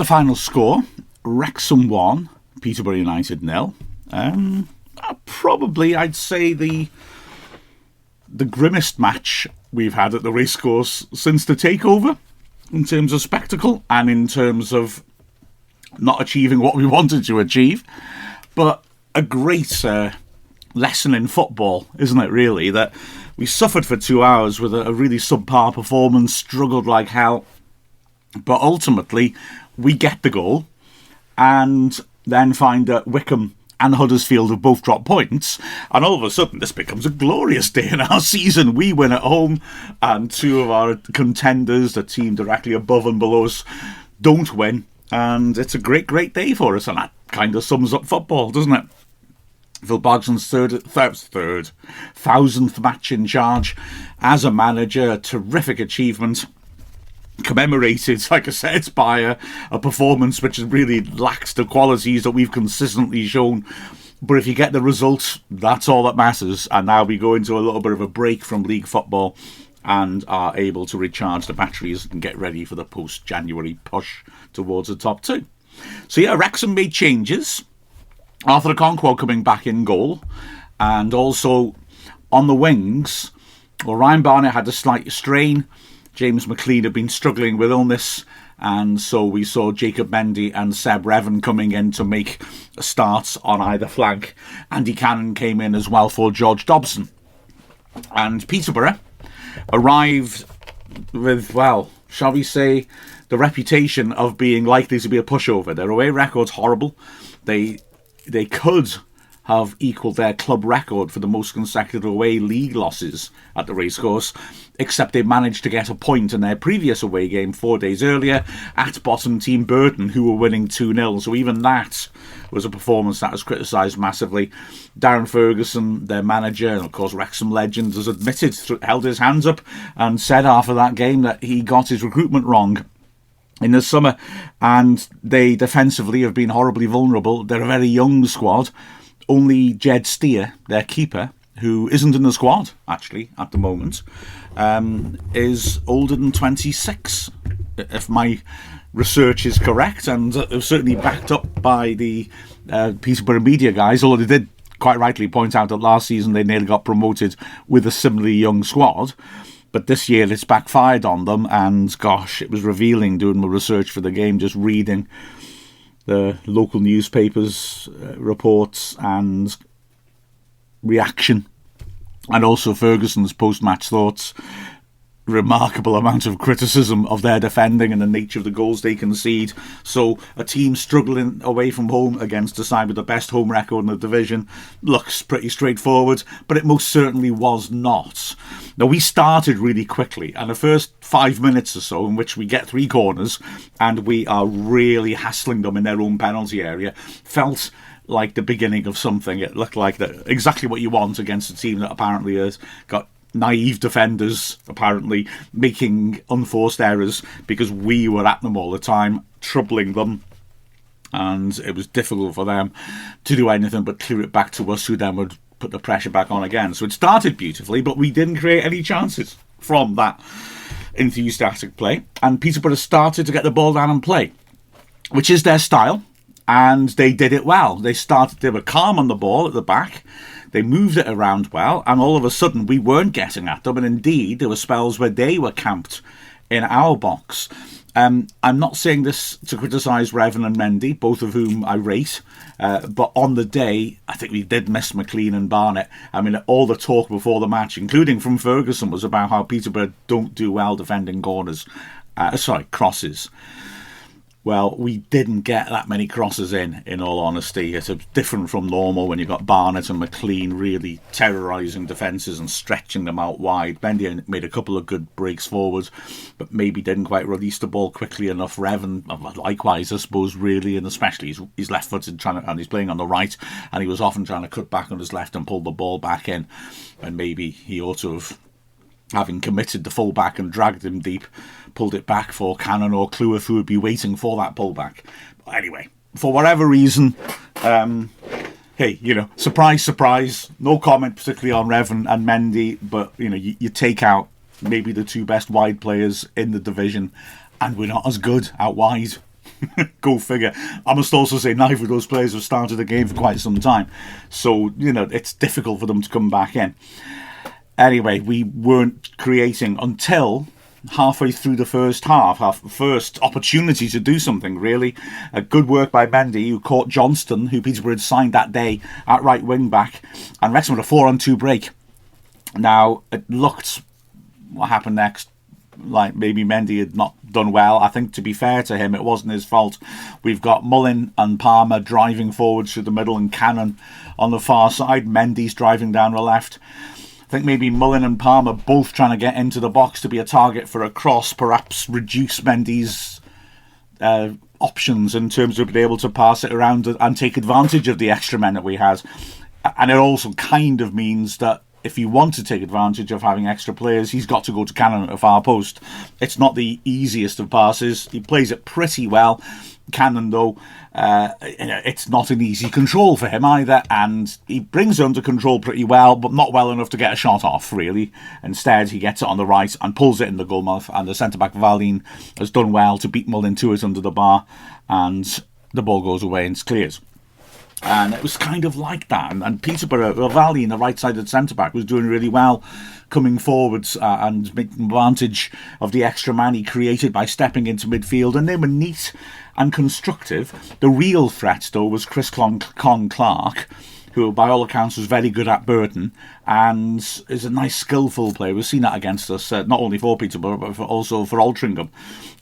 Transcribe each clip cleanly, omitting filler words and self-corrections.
the final score, Wrexham 1, Peterborough United 0. Probably, I'd say, the grimmest match we've had at the racecourse since the takeover, in terms of spectacle and in terms of not achieving what we wanted to achieve. But a great lesson in football, isn't it, really? That we suffered for 2 hours with a really subpar performance, struggled like hell. But ultimately, we get the goal and then find that Wycombe and Huddersfield have both dropped points, and all of a sudden this becomes a glorious day in our season. We win at home, and two of our contenders, the team directly above and below us, don't win, and it's a great day for us, and that kind of sums up football, doesn't it? Phil Bogson's thousandth match in charge as a manager, a terrific achievement, commemorated, like I said, by a performance which really lacks the qualities that we've consistently shown. But if you get the results, that's all that matters. And now we go into a little bit of a break from league football and are able to recharge the batteries and get ready for the post-January push towards the top two. So yeah, Wrexham made changes. Arthur Okonkwo coming back in goal, and also on the wings, well, Ryan Barnett had a slight strain. James McLean had been struggling with illness, and so we saw Jacob Mendy and Seb Revan coming in to make starts on either flank. Andy Cannon came in as well for George Dobson. And Peterborough arrived with, well, shall we say, the reputation of being likely to be a pushover. Their away record's horrible. They could have equalled their club record for the most consecutive away league losses at the racecourse, except they managed to get a point in their previous away game 4 days earlier at bottom team Burton, who were winning 2-0. So even that was a performance that was criticised massively. Darren Ferguson, their manager, and of course Wrexham legend, has admitted, held his hands up and said after that game that he got his recruitment wrong in the summer, and they defensively have been horribly vulnerable. They're a very young squad. Only Jed Steer, their keeper, who isn't in the squad, actually, at the moment, is older than 26, if my research is correct, and certainly backed up by the Peterborough media guys, although they did quite rightly point out that last season they nearly got promoted with a similarly young squad. But this year it's backfired on them, and gosh, it was revealing doing my research for the game, just reading the local newspapers' reports and reaction, and also Ferguson's post-match thoughts. Remarkable amount of criticism of their defending and the nature of the goals they concede. So a team struggling away from home against a side with the best home record in the division looks pretty straightforward, but it most certainly was not. Now, we started really quickly, and the first 5 minutes or so, in which we get 3 corners and we are really hassling them in their own penalty area, felt like the beginning of something. It looked like exactly what you want against a team that apparently has got naive defenders, apparently making unforced errors, because we were at them all the time, troubling them, and it was difficult for them to do anything but clear it back to us, who then would put the pressure back on again. So it started beautifully, but we didn't create any chances from that enthusiastic play, and Peterborough started to get the ball down and play, which is their style, and they did it well. They were calm on the ball at the back. They moved it around well, and all of a sudden we weren't getting at them, and indeed there were spells where they were camped in our box. I'm not saying this to criticise Revan and Mendy, both of whom I rate, but on the day I think we did miss McLean and Barnett. I mean, all the talk before the match, including from Ferguson, was about how Peterborough don't do well defending crosses. Well, we didn't get that many crosses in all honesty. It's different from normal when you've got Barnett and McLean really terrorising defences and stretching them out wide. Mendy made a couple of good breaks forward, but maybe didn't quite release the ball quickly enough. Revan, likewise, I suppose, really, and especially he's left-footed and he's playing on the right, and he was often trying to cut back on his left and pull the ball back in, and maybe he ought to have, having committed the full-back and dragged him deep, pulled it back for Cannon or Cleworth, who would be waiting for that pullback. But anyway, for whatever reason, hey, surprise, surprise, no comment particularly on Revan and Mendy, but, you take out maybe the 2 best wide players in the division, and we're not as good out wide. Go figure. I must also say neither of those players have started the game for quite some time. So, it's difficult for them to come back in. Anyway, we weren't creating until halfway through the first half, first opportunity to do something, really. A good work by Mendy, who caught Johnston, who Peterborough had signed that day, at right wing back, and Wrexham had a 4-on-2 break. Now, it looked, what happened next, like maybe Mendy had not done well. I think, to be fair to him, it wasn't his fault. We've got Mullin and Palmer driving forward through the middle and Cannon on the far side. Mendy's driving down the left. I think maybe Mullin and Palmer both trying to get into the box to be a target for a cross, perhaps reduce Mendy's options in terms of being able to pass it around and take advantage of the extra men that we had. And it also kind of means that if you want to take advantage of having extra players, he's got to go to Cannon at the far post. It's not the easiest of passes. He plays it pretty well. Cannon, though, it's not an easy control for him either, and he brings it under control pretty well, but not well enough to get a shot off, really. Instead, he gets it on the right and pulls it in the goalmouth, and the centre-back, Valine, has done well to beat Mullin to it under the bar, and the ball goes away and it's cleared. And it was kind of like that. And Peterborough, Valine, the right-sided centre-back, was doing really well coming forwards and making advantage of the extra man he created by stepping into midfield. And they were neat and constructive. The real threat, though, was Chris Con Clark, who, by all accounts, was very good at Burton and is a nice, skillful player. We've seen that against us, not only for Peterborough, but also for Altrincham.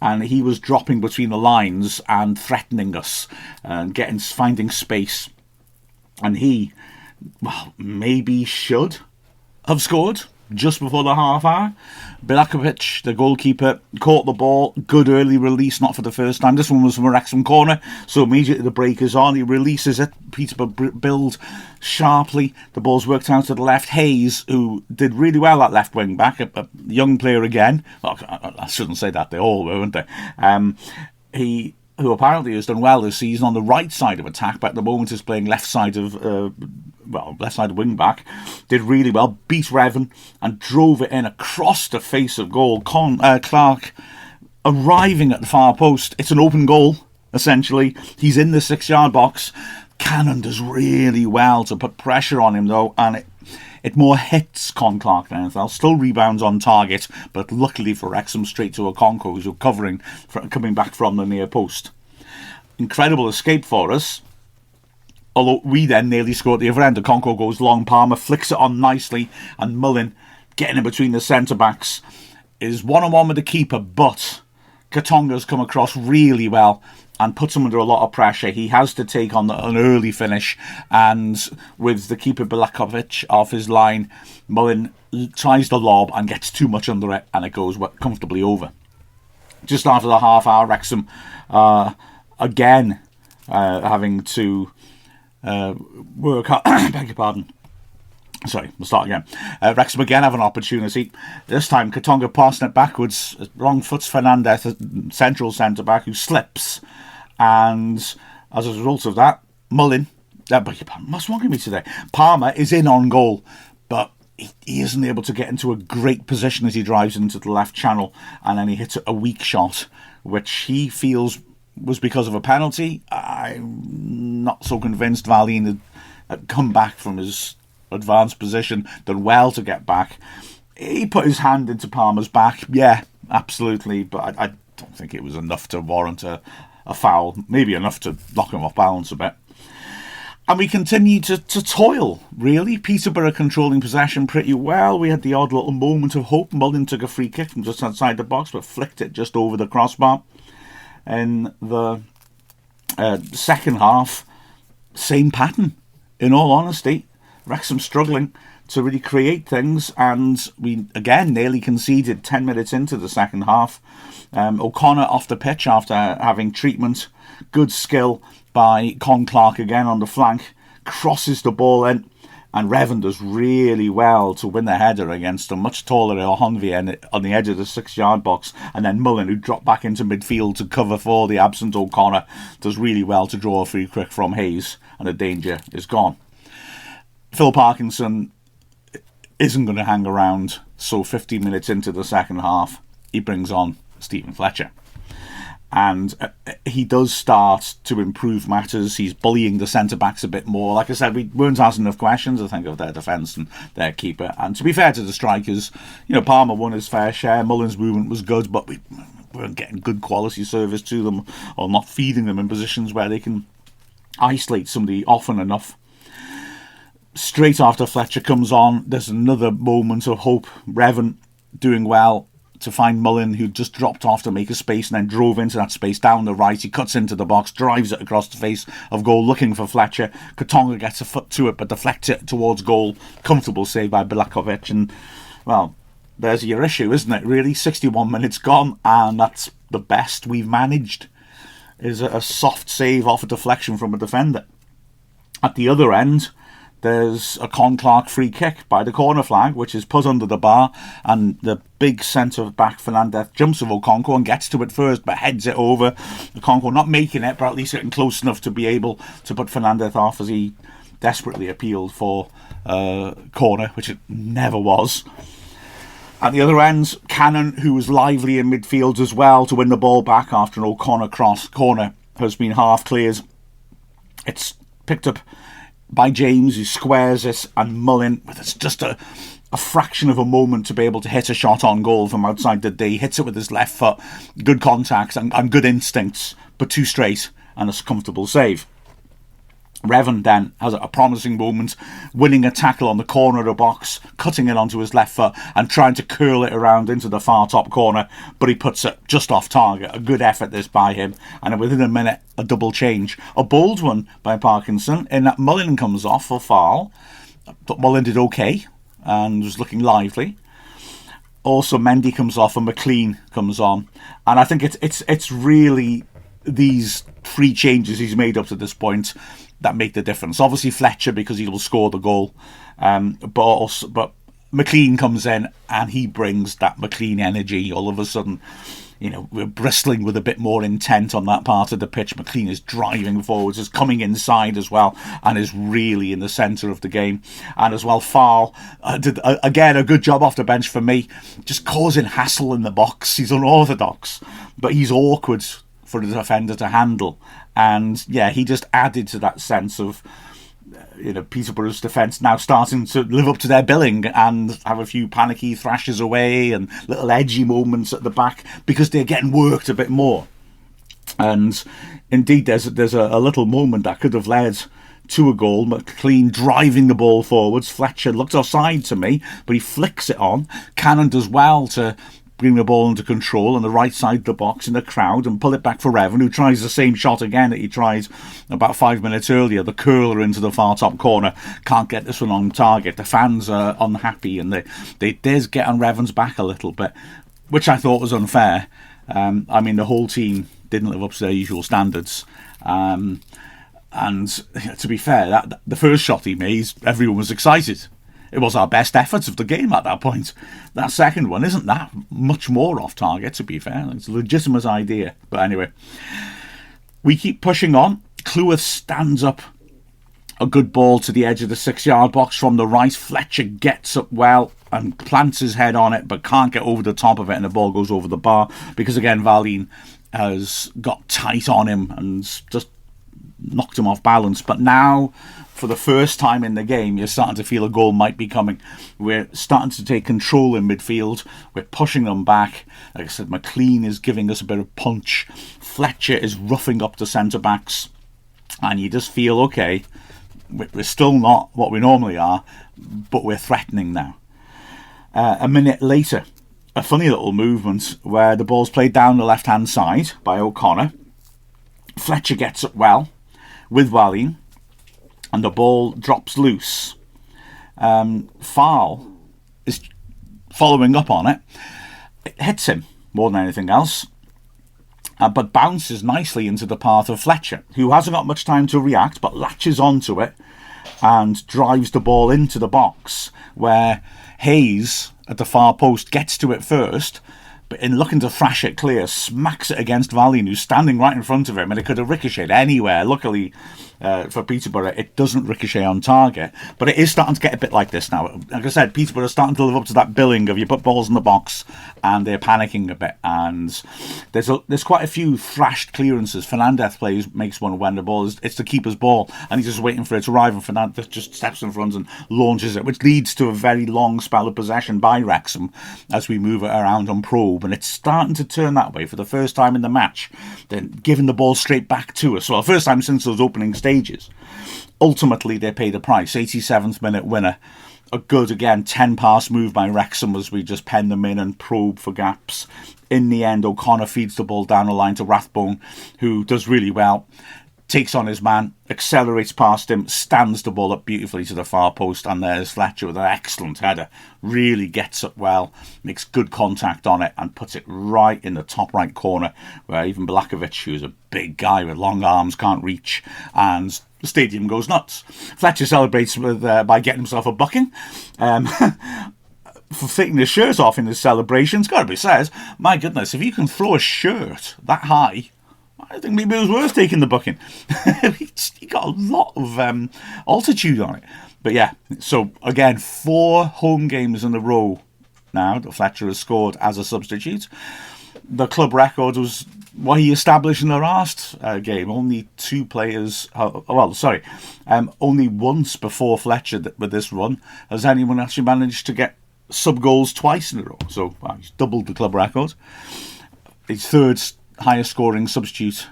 And he was dropping between the lines and threatening us and finding space. And he, maybe should have scored just before the half hour. Bilakovic, the goalkeeper, caught the ball. Good early release, not for the first time. This one was from a Wrexham corner, so immediately the break is on. He releases it. Peterborough build sharply. The ball's worked out to the left. Hayes, who did really well at left wing back, a young player again. Well, I shouldn't say that, they all were, weren't they? Who apparently has done well this season on the right side of attack, but at the moment is playing left side of wing back. Did really well, beat Revan and drove it in across the face of goal. Clark arriving at the far post. It's an open goal, essentially. He's in the 6-yard box. Cannon does really well to put pressure on him, though, and it more hits Con Clark than anything else. Still rebounds on target, but luckily for Wrexham, straight to Okonkwo, who's recovering, coming back from the near post. Incredible escape for us. Although we then nearly scored at the other end. Okonkwo goes long, Palmer flicks it on nicely, and Mullin, getting in between the centre-backs, is one-on-one with the keeper, but Katonga's come across really well and puts him under a lot of pressure. He has to take on an early finish, and with the keeper Bilakovic off his line, Mullin tries the lob and gets too much under it, and it goes comfortably over. Just after the half hour, Wrexham again having to work hard. Beg your pardon. Sorry, we'll start again. Wrexham again have an opportunity. This time, Katonga passing it backwards. Wrong foot's Fernandez, central centre-back, who slips. And as a result of that, Mullin, what's wrong with me today? Palmer is in on goal, but he isn't able to get into a great position as he drives into the left channel, and then he hits a weak shot, which he feels was because of a penalty. I'm not so convinced. Valine had come back from his advanced position, done well to get back. He put his hand into Palmer's back, yeah, absolutely, but I don't think it was enough to warrant a foul, maybe enough to knock him off balance a bit. And we continue to toil, really. Peterborough controlling possession pretty well. We had the odd little moment of hope. Mullin took a free kick from just outside the box, but flicked it just over the crossbar. In the second half, same pattern, in all honesty. Wrexham struggling to really create things, and we again nearly conceded 10 minutes into the second half. O'Connor off the pitch after having treatment. Good skill by Con Clark again on the flank. Crosses the ball in, and Revan does really well to win the header against a much taller Ohonvi on the edge of the 6-yard box. And then Mullin, who dropped back into midfield to cover for the absent O'Connor, does really well to draw a free kick from Hayes, and the danger is gone. Phil Parkinson isn't going to hang around, so 15 minutes into the second half, he brings on Stephen Fletcher. And he does start to improve matters. He's bullying the centre-backs a bit more. Like I said, we weren't asking enough questions, I think, of their defence and their keeper. And to be fair to the strikers, Palmer won his fair share. Mullin's movement was good, but we weren't getting good quality service to them, or not feeding them in positions where they can isolate somebody often enough. Straight after Fletcher comes on, there's another moment of hope. Revan doing well to find Mullin, who just dropped off to make a space and then drove into that space down the right. He cuts into the box, drives it across the face of goal, looking for Fletcher. Katonga gets a foot to it, but deflects it towards goal. Comfortable save by Bilakovic. And, well, there's your issue, isn't it? Really, 61 minutes gone, and that's the best we've managed, is a soft save off a deflection from a defender. At the other end, there's a Con Clark free kick by the corner flag, which is put under the bar, and the big centre-back Fernandez jumps with Okonkwo and gets to it first, but heads it over. Okonkwo not making it, but at least getting close enough to be able to put Fernandez off, as he desperately appealed for corner, which it never was. At the other end, Cannon, who was lively in midfield as well to win the ball back after an O'Connor cross. Corner has been half cleared. It's picked up by James, who squares it, and Mullin, with just a fraction of a moment to be able to hit a shot on goal from outside the D. Hits it with his left foot. Good contacts and good instincts, but too straight, and a comfortable save. Revan then has a promising moment, winning a tackle on the corner of the box, cutting it onto his left foot and trying to curl it around into the far top corner, but he puts it just off target. A good effort this by him, and within a minute a double change. A bold one by Parkinson in that Mullin comes off for foul, but Mullin did okay and was looking lively. Also Mendy comes off and McLean comes on, and I think it's really these three changes he's made up to this point that make the difference. Obviously Fletcher, because he will score the goal, but McLean comes in and he brings that McLean energy. All of a sudden, we're bristling with a bit more intent on that part of the pitch. McLean is driving forwards, is coming inside as well, and is really in the centre of the game. And as well, Farl did again a good job off the bench for me, just causing hassle in the box. He's unorthodox, but he's awkward for the defender to handle. And yeah, he just added to that sense of Peterborough's defence now starting to live up to their billing and have a few panicky thrashes away and little edgy moments at the back because they're getting worked a bit more. And indeed, there's a little moment that could have led to a goal. McLean driving the ball forwards. Fletcher looked offside to me, but he flicks it on. Cannon does well to bring the ball into control on the right side of the box in the crowd and pull it back for Revan, who tries the same shot again that he tried about 5 minutes earlier, the curler into the far top corner. Can't get this one on target. The fans are unhappy and they did get on Revan's back a little bit, which I thought was unfair. The whole team didn't live up to their usual standards. And to be fair, the first shot he made, everyone was excited. It was our best efforts of the game at that point. That second one isn't that much more off target, to be fair. It's a legitimate idea. But anyway, we keep pushing on. Cleworth stands up a good ball to the edge of the 6-yard box from the right. Fletcher gets up well and plants his head on it, but can't get over the top of it, and the ball goes over the bar because, again, Valine has got tight on him and just knocked him off balance. But now, for the first time in the game, you're starting to feel a goal might be coming. We're starting to take control in midfield. We're pushing them back. Like I said, McLean is giving us a bit of punch. Fletcher is roughing up the centre-backs. And you just feel, okay, we're still not what we normally are, but we're threatening now. A minute later, a funny little movement where the ball's played down the left-hand side by O'Connor. Fletcher gets it well with Valine, and the ball drops loose. Farl is following up on it. It hits him more than anything else, but bounces nicely into the path of Fletcher, who hasn't got much time to react, but latches onto it and drives the ball into the box, where Hayes at the far post gets to it first, but in looking to thrash it clear, smacks it against Valine, who's standing right in front of him, and it could have ricocheted anywhere. Luckily, for Peterborough, it doesn't ricochet on target. But it is starting to get a bit like this now. Like I said, Peterborough are starting to live up to that billing of you put balls in the box and they're panicking a bit. And there's quite a few thrashed clearances. Fernandez makes one when the ball it's the keeper's ball and he's just waiting for it to arrive, and Fernandez just steps in front and launches it, which leads to a very long spell of possession by Wrexham as we move it around on probe. And it's starting to turn that way for the first time in the match. They're giving the ball straight back to us. Well, the first time since those opening stages. Ultimately, they pay the price. 87th minute winner. A good, again, 10-pass move by Wrexham as we just pen them in and probe for gaps. In the end, O'Connor feeds the ball down the line to Rathbone, who does really well. Takes on his man, accelerates past him, stands the ball up beautifully to the far post, and there's Fletcher with an excellent header. Really gets up well, makes good contact on it, and puts it right in the top right corner, where even Balakovic, who's a big guy with long arms, can't reach, and the stadium goes nuts. Fletcher celebrates by getting himself a bucking. For taking his shirt off in his celebration. It's got to be said, my goodness, if you can throw a shirt that high, I think maybe it was worth taking the bucking. He got a lot of altitude on it. But yeah, so again, 4 home games in a row now that Fletcher has scored as a substitute. The club record was what he established in the last game. Only 2 players, only once before Fletcher with this run has anyone actually managed to get sub-goals twice in a row. So he's doubled the club record. His 3rd highest scoring substitute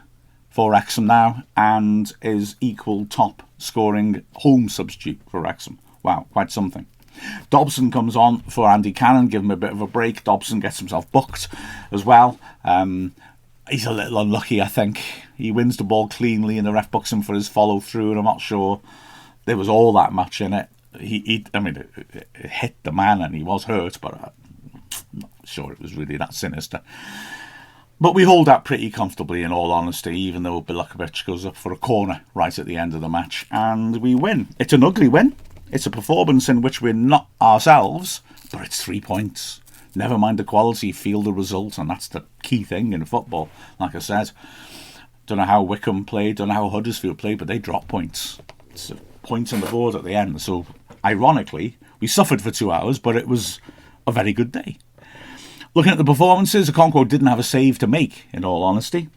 for Wrexham now, and is equal top scoring home substitute for Wrexham. Wow, quite something. Dobson comes on for Andy Cannon, give him a bit of a break. Dobson gets himself booked as well. He's a little unlucky, I think. He wins the ball cleanly and the ref books him for his follow through, and I'm not sure there was all that much in it. It hit the man and he was hurt, but I'm not sure it was really that sinister. But we hold that pretty comfortably, in all honesty, even though Balakovic goes up for a corner right at the end of the match, and we win. It's an ugly win. It's a performance in which we're not ourselves, but it's 3 points. Never mind the quality, feel the result, and that's the key thing in football. Like I said, don't know how Wickham played, don't know how Huddersfield played, but they dropped points. It's a point on the board at the end. So, ironically, we suffered for 2 hours, but it was a very good day. Looking at the performances, Okonkwo didn't have a save to make, in all honesty.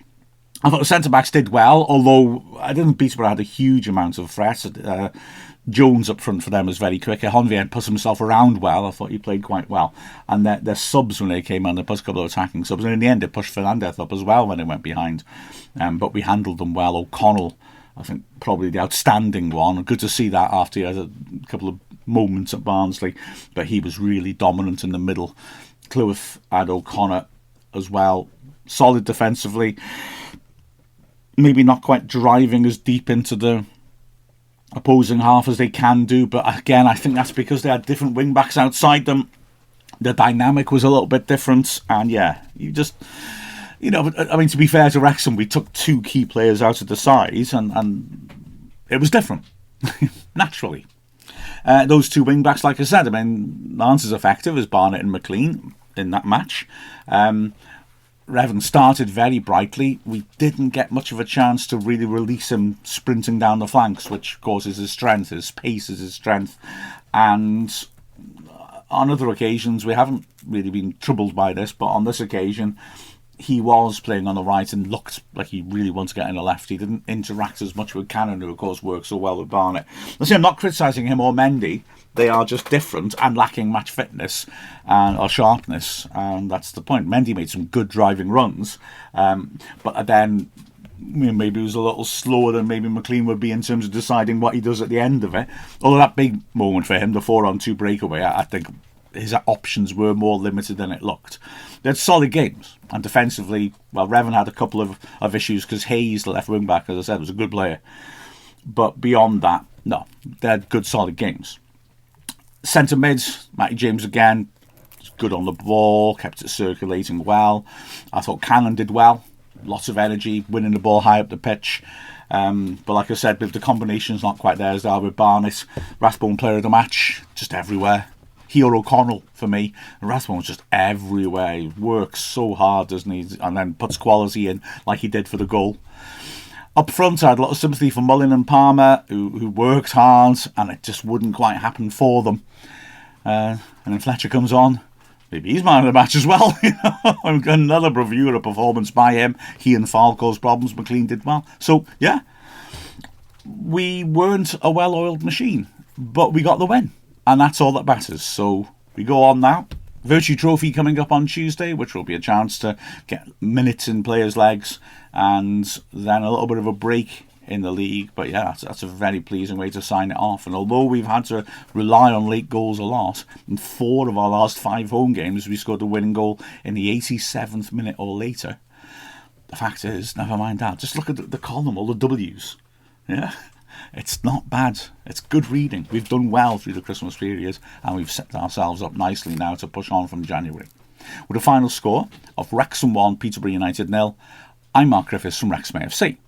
I thought the centre-backs did well, although I didn't think Peterborough had a huge amount of threats. Jones up front for them was very quick. Honvier put himself around well. I thought he played quite well. And their subs, when they came on, they pushed a couple of attacking subs. And in the end, they pushed Fernandez up as well when they went behind. But we handled them well. O'Connell, I think, probably the outstanding one. Good to see that after he had a couple of moments at Barnsley. But he was really dominant in the middle. Cleworth and O'Connor as well. Solid defensively. Maybe not quite driving as deep into the opposing half as they can do, but again, I think that's because they had different wing backs outside them. The dynamic was a little bit different, and yeah, to be fair to Wrexham, we took 2 key players out of the sides, and it was different, naturally. Those 2 wing backs, like I said, aren't as effective as Barnett and McLean in that match. Revan started very brightly. We didn't get much of a chance to really release him sprinting down the flanks, which of course is his strength. His pace is his strength. And on other occasions, we haven't really been troubled by this, but on this occasion, he was playing on the right and looked like he really wanted to get in the left. He didn't interact as much with Cannon, who of course works so well with Barnett. I'm not criticising him or Mendy. They are just different and lacking match fitness or sharpness, and that's the point. Mendy made some good driving runs, but then maybe he was a little slower than maybe McLean would be in terms of deciding what he does at the end of it. Although that big moment for him, the 4-on-2 breakaway, I think his options were more limited than it looked. They had solid games, and defensively, well, Revan had a couple of issues because Hayes, the left wing back, as I said, was a good player. But beyond that, no, they had good solid games. Centre mids, Matty James again, good on the ball, kept it circulating well. I thought Cannon did well, lots of energy, winning the ball high up the pitch. But like I said, with the combinations not quite there as they are with Barnett, Rathbone player of the match, just everywhere. He or O'Connell for me. Rathbone was just everywhere. He works so hard, doesn't he? And then puts quality in like he did for the goal. Up front, I had a lot of sympathy for Mullin and Palmer, who worked hard, and it just wouldn't quite happen for them. And then Fletcher comes on. Maybe he's man of the match as well. I've got another bravura performance by him. He and Fal caused problems. McLean did well. So, yeah, we weren't a well-oiled machine, but we got the win. And that's all that matters. So we go on now. Virtue Trophy coming up on Tuesday, which will be a chance to get minutes in players' legs, and then a little bit of a break in the league. But yeah, that's a very pleasing way to sign it off. And although we've had to rely on late goals a lot, in 4 of our last 5 home games we scored a winning goal in the 87th minute or later. The fact is, never mind that, just look at the column, all the W's. Yeah, it's not bad. It's good reading. We've done well through the Christmas period, and we've set ourselves up nicely now to push on from January. With a final score of Wrexham 1, Peterborough United 0, I'm Mark Griffiths from Wrexham AFC.